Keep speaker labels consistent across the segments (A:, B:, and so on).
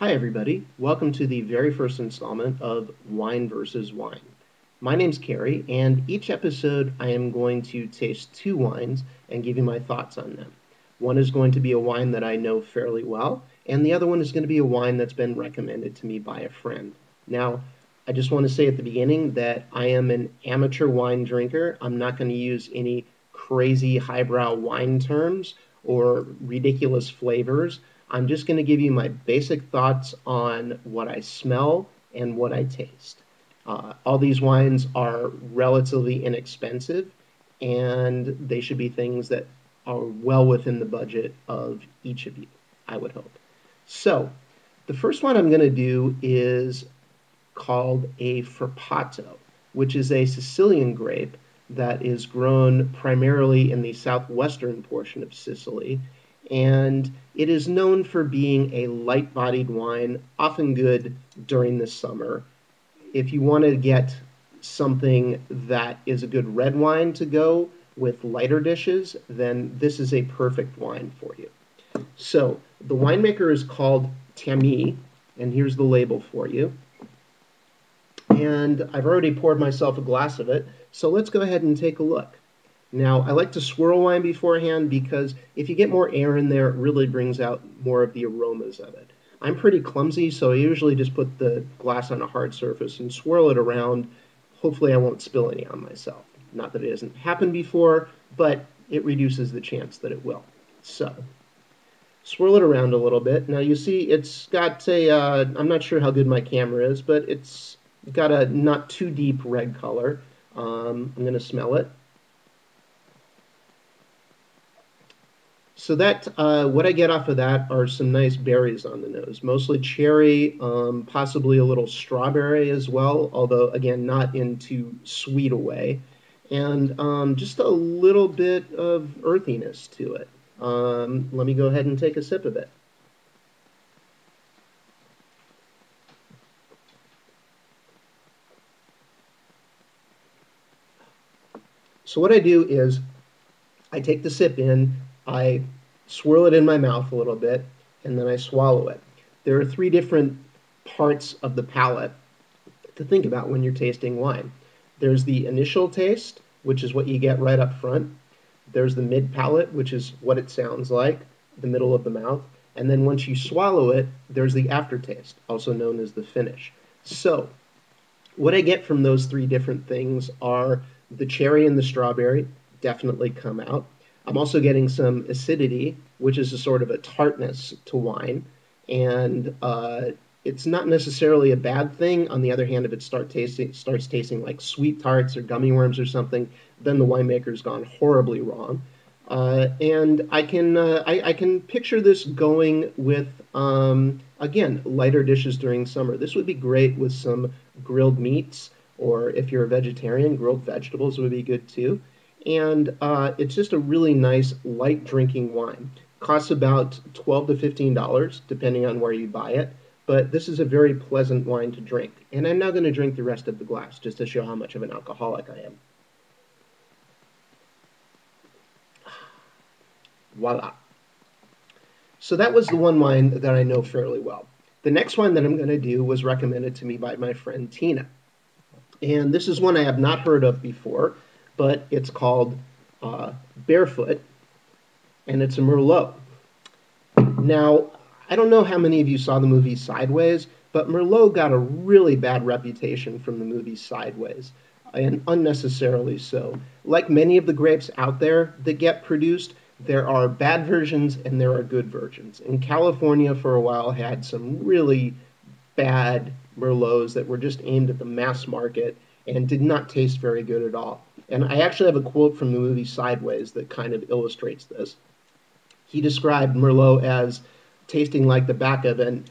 A: Hi everybody, welcome to the very first installment of Wine versus Wine. My name's Carrie, and each episode I am going to taste two wines and give you my thoughts on them. One is going to be a wine that I know fairly well, and the other one is going to be a wine that's been recommended to me by a friend. Now, I just want to say at the beginning that I am an amateur wine drinker. I'm not going to use any crazy highbrow wine terms or ridiculous flavors. I'm just going to give you my basic thoughts on what I smell and what I taste. All these wines are relatively inexpensive, and they should be things that are well within the budget of each of you, I would hope. So, the first one I'm going to do is called a Frappato, which is a Sicilian grape that is grown primarily in the southwestern portion of Sicily. And it is known for being a light-bodied wine, often good during the summer. If you want to get something that is a good red wine to go with lighter dishes, then this is a perfect wine for you. So the winemaker is called Tami, and here's the label for you. And I've already poured myself a glass of it, so let's go ahead and take a look. Now, I like to swirl wine beforehand because if you get more air in there, it really brings out more of the aromas of it. I'm pretty clumsy, so I usually just put the glass on a hard surface and swirl it around. Hopefully I won't spill any on myself. Not that it hasn't happened before, but it reduces the chance that it will. So, swirl it around a little bit. Now you see it's got a, I'm not sure how good my camera is, but it's got a not too deep red color. I'm going to smell it. So that, what I get off of that are some nice berries on the nose, mostly cherry, possibly a little strawberry as well, although again, not in too sweet a way, and just a little bit of earthiness to it. Let me go ahead and take a sip of it. So what I do is I take the sip in, I swirl it in my mouth a little bit, and then I swallow it. There are three different parts of the palate to think about when you're tasting wine. There's the initial taste, which is what you get right up front. There's the mid palate, which is what it sounds like, the middle of the mouth. And then once you swallow it, there's the aftertaste, also known as the finish. So, what I get from those three different things are the cherry and the strawberry definitely come out. I'm also getting some acidity, which is a sort of a tartness to wine. And it's not necessarily a bad thing. On the other hand, if it starts tasting like sweet tarts or gummy worms or something, then the winemaker's gone horribly wrong. And I can picture this going with again, lighter dishes during summer. This would be great with some grilled meats, or if you're a vegetarian, grilled vegetables would be good too. And it's just a really nice light drinking wine. Costs about $12 to $15 depending on where you buy it. But this is a very pleasant wine to drink. And I'm now going to drink the rest of the glass just to show how much of an alcoholic I am. Voila. So that was the one wine that I know fairly well. The next one that I'm going to do was recommended to me by my friend Tina. And this is one I have not heard of before, but it's called Barefoot, and it's a Merlot. Now, I don't know how many of you saw the movie Sideways, but Merlot got a really bad reputation from the movie Sideways, and unnecessarily so. Like many of the grapes out there that get produced, there are bad versions and there are good versions. And California for a while had some really bad Merlots that were just aimed at the mass market and did not taste very good at all. And I actually have a quote from the movie Sideways that kind of illustrates this. He described Merlot as tasting like the back of an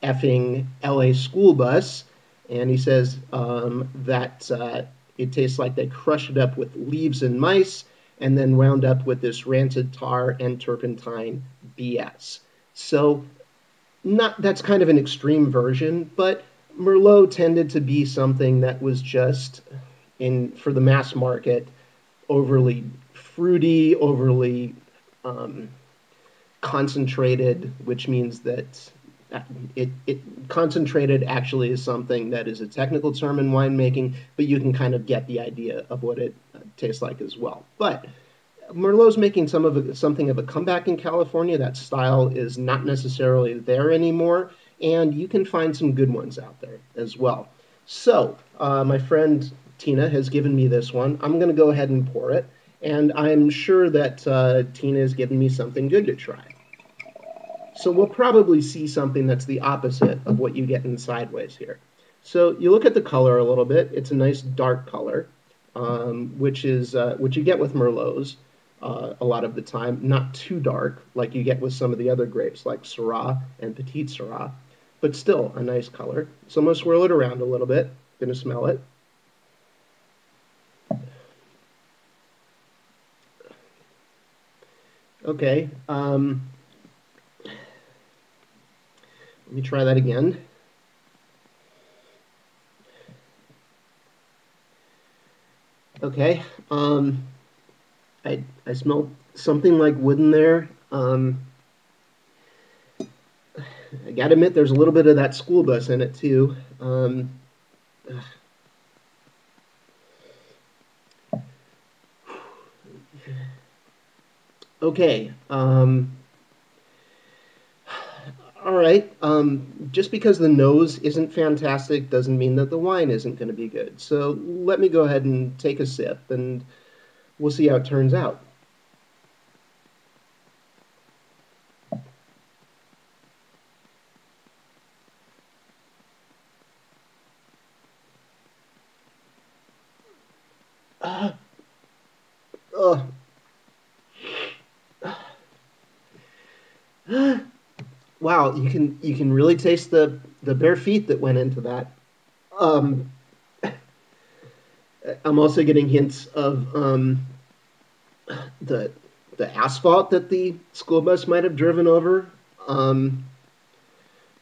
A: effing LA school bus, and he says that it tastes like they crushed it up with leaves and mice and then wound up with this rancid tar and turpentine BS. So that's kind of an extreme version, but Merlot tended to be something that was just, for the mass market, overly fruity, overly concentrated, which means that it concentrated actually is something that is a technical term in winemaking, but you can kind of get the idea of what it tastes like as well. But Merlot's making something of a comeback in California. That style is not necessarily there anymore, and you can find some good ones out there as well. So, my friend Tina has given me this one. I'm going to go ahead and pour it, and I'm sure that Tina has given me something good to try. So we'll probably see something that's the opposite of what you get in Sideways here. So you look at the color a little bit. It's a nice dark color, which is what you get with Merlots a lot of the time. Not too dark like you get with some of the other grapes like Syrah and Petite Syrah, but still a nice color. So I'm going to swirl it around a little bit. Going to smell it. Okay. Let me try that again. Okay. I smell something like wood in there. I gotta admit, there's a little bit of that school bus in it too. Okay. All right. Just because the nose isn't fantastic doesn't mean that the wine isn't going to be good. So let me go ahead and take a sip, and we'll see how it turns out. Uh, uh, wow, you can really taste the bare feet that went into that. Um, I'm also getting hints of the the asphalt that the school bus might have driven over. Um,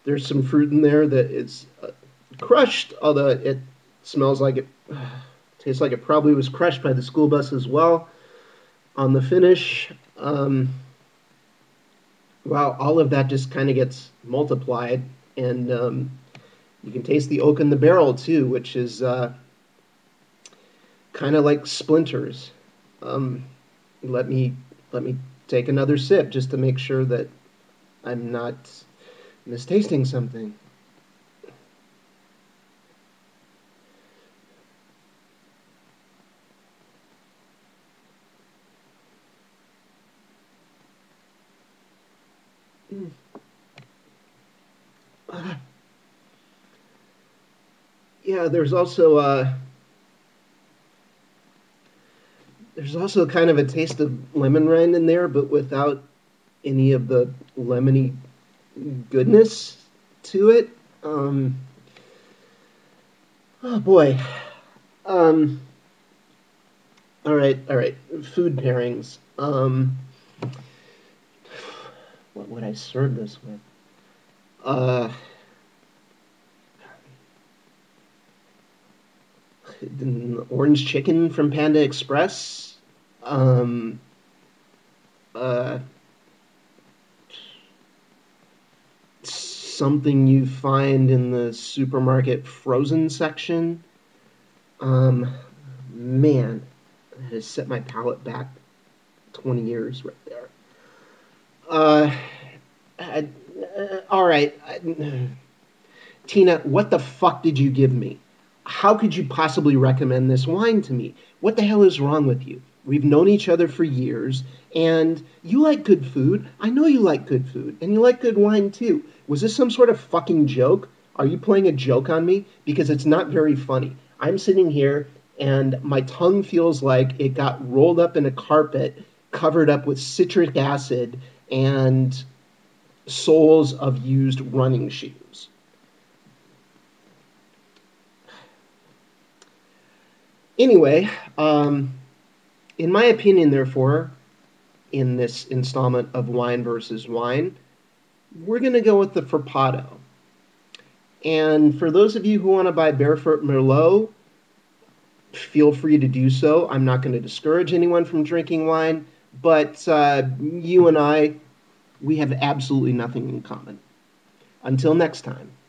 A: there's some fruit in there that is crushed, although it smells like it tastes like it probably was crushed by the school bus as well. On the finish, well, all of that just kind of gets multiplied, and you can taste the oak in the barrel too, which is kind of like splinters. Um, let me let me take another sip just to make sure that I'm not mistasting something. Mm. Yeah, there's also kind of a taste of lemon rind in there, but without any of the lemony goodness to it. Um, oh boy. Um, all right, all right. Food pairings. What would I serve this with? Uh, Orange chicken from Panda Express. Um, uh, Something you find in the supermarket frozen section. Um, Man, that has set my palate back 20 years right there. Uh, I, all right. Tina, what the fuck did you give me? How could you possibly recommend this wine to me? What the hell is wrong with you? We've known each other for years, and you like good food. I know you like good food, and you like good wine too. Was this some sort of fucking joke? Are you playing a joke on me? Because it's not very funny. I'm sitting here, and my tongue feels like it got rolled up in a carpet, covered up with citric acid and soles of used running shoes. Anyway, in my opinion, therefore, in this installment of Wine versus Wine, we're going to go with the Frappato. And for those of you who want to buy Barefoot Merlot, feel free to do so. I'm not going to discourage anyone from drinking wine, but you and I, we have absolutely nothing in common. Until next time.